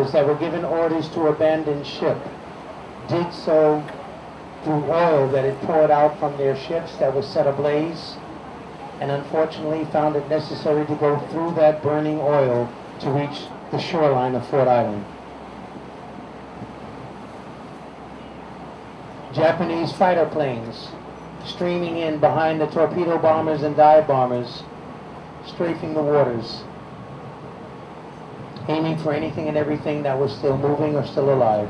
sailors that were given orders to abandon ship did so through oil that had poured out from their ships that was set ablaze, and unfortunately found it necessary to go through that burning oil to reach the shoreline of Ford Island. Japanese fighter planes streaming in behind the torpedo bombers and dive bombers, strafing the waters, aiming for anything and everything that was still moving or still alive.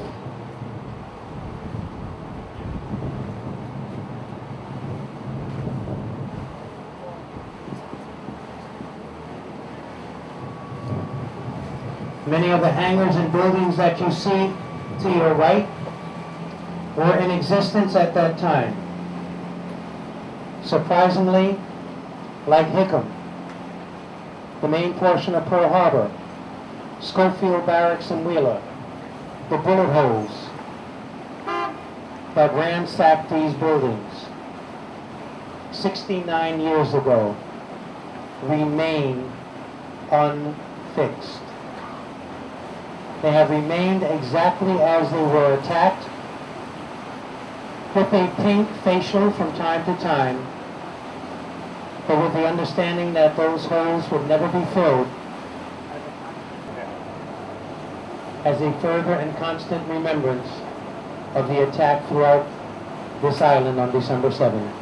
Many of the hangars and buildings that you see to your right were in existence at that time. Surprisingly, like Hickam, the main portion of Pearl Harbor, Schofield Barracks and Wheeler, the bullet holes that ransacked these buildings 69 years ago remain unfixed. They have remained exactly as they were attacked, with a pink facial from time to time, but with the understanding that those holes would never be filled, as a further and constant remembrance of the attack throughout this island on December 7th.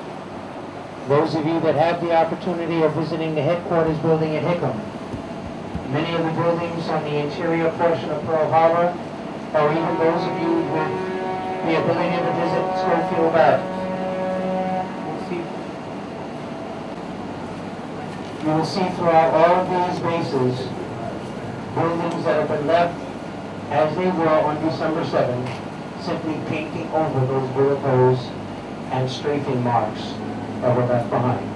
Those of you that have the opportunity of visiting the headquarters building at Hickam, many of the buildings on the interior portion of Pearl Harbor, or even those of you with the ability to visit Schofield Barracks, you will see throughout all of these bases buildings that have been left as they were on December 7th, simply painting over those bullet holes and strafing marks that were left behind.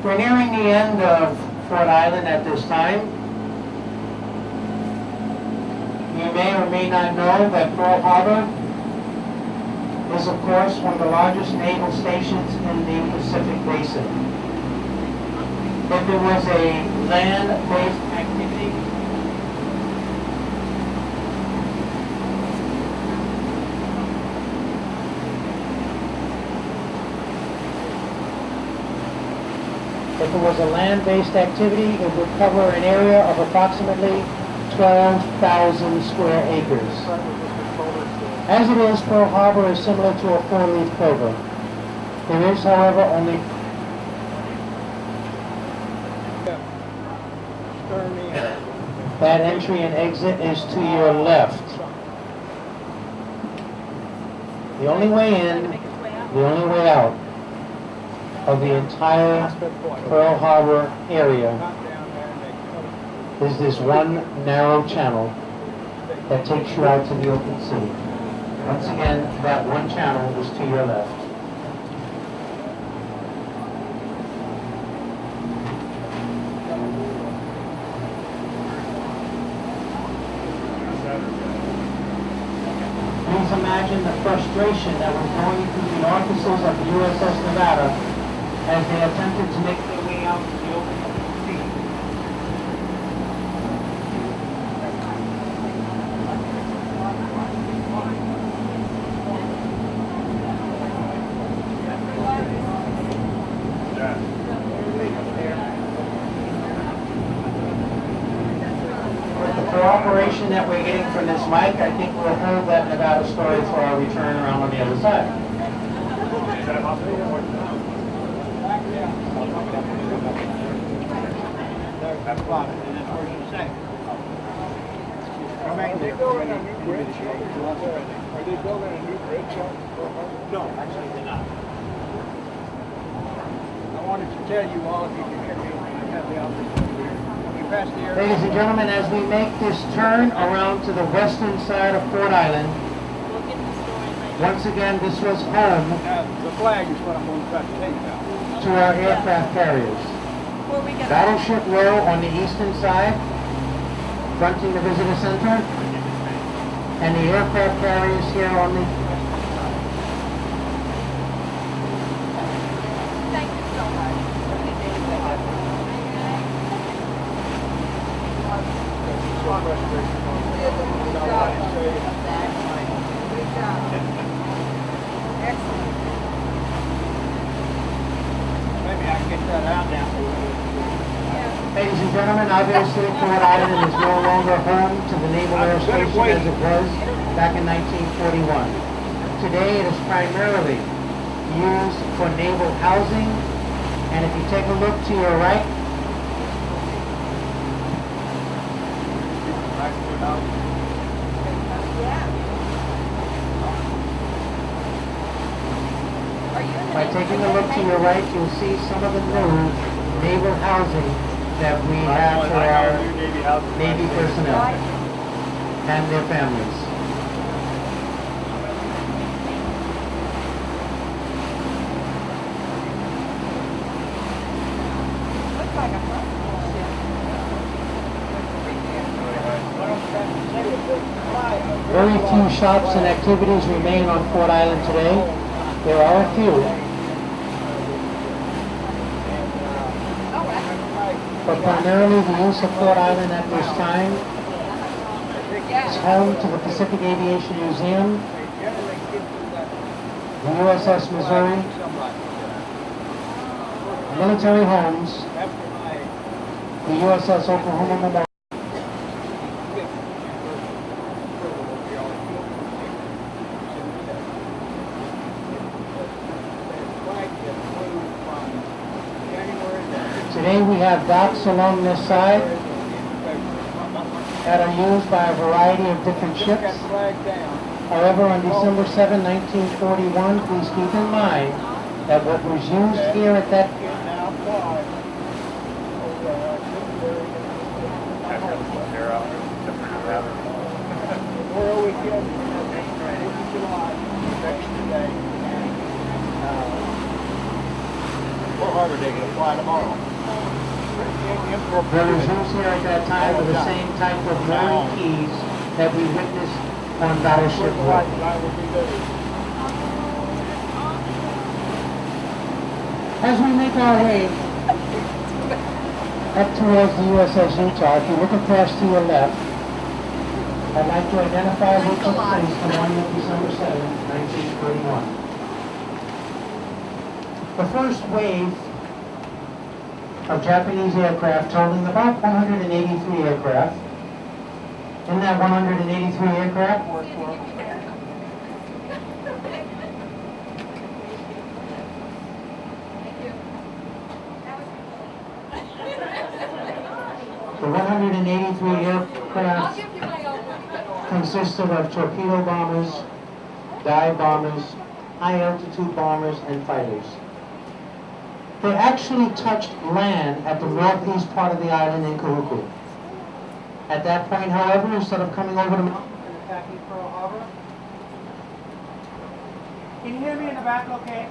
We're nearing the end of Ford Island at this time. You may or may not know that Pearl Harbor is, of course, one of the largest naval stations in the Pacific Basin. If there was a land-based activity, it would cover an area of approximately 12,000 square acres. As it is, Pearl Harbor is similar to a four-leaf clover. There is, however, only that entry and exit is to your left. The only way in, the only way out of the entire Pearl Harbor area is this one narrow channel that takes you out to the open sea. Once again, that one channel is to your left. Please imagine the frustration that was going through the officers of the USS Nevada as they attempted to make their way out to the open sea. With the cooperation that we're getting from this mic, I think we'll hold that Nevada story for our return around on the other side. That's fine. And that's where you say. Are they building a new bridge? Are they building a new bridge? No, actually they're not. I wanted to tell you all, if you can hear me, I have the opportunity. Ladies and gentlemen, as we make this turn around to the western side of Ford Island, once again, this was home the flag is what I'm going to try to take now. To our aircraft carriers. Battleship Row on the eastern side, fronting the visitor center, and the aircraft carriers here on the... Thank you so much. Excellent. Maybe I can get that out now. Ladies and gentlemen, obviously Ford Island is no longer home to the Naval Air Station as it was back in 1941. Today it is primarily used for naval housing, and if you take a look to your right, by taking a look to your right, you'll see some of the new naval housing that we have for our Navy personnel and their families. Looks like a hospital ship. Very few shops and activities remain on Ford Island today. There are a few, but primarily the use of Ford Island at this time is home to the Pacific Aviation Museum, the USS Missouri, military homes, the USS Oklahoma Memorial. Today we have docks along this side that are used by a variety of different ships. However, on December 7, 1941, please keep in mind that what was used here at that Harbor Day can fly tomorrow. what was used here at that time were the same type of mooring keys that we witnessed on Battleship Wood. As we make our way up towards the USS Utah, if you look across to your left, I'd like to identify what took place the morning of December 7, 1941. The first wave of Japanese aircraft totaling about 183 aircraft. In that 183 aircraft were the 183 aircraft consisted of torpedo bombers, dive bombers, high-altitude bombers, and fighters. They actually touched land at the northeast part of the island in Kahuku. At that point, however, instead of coming over the mountain and attacking Pearl Harbor, Can you hear me in the back okay?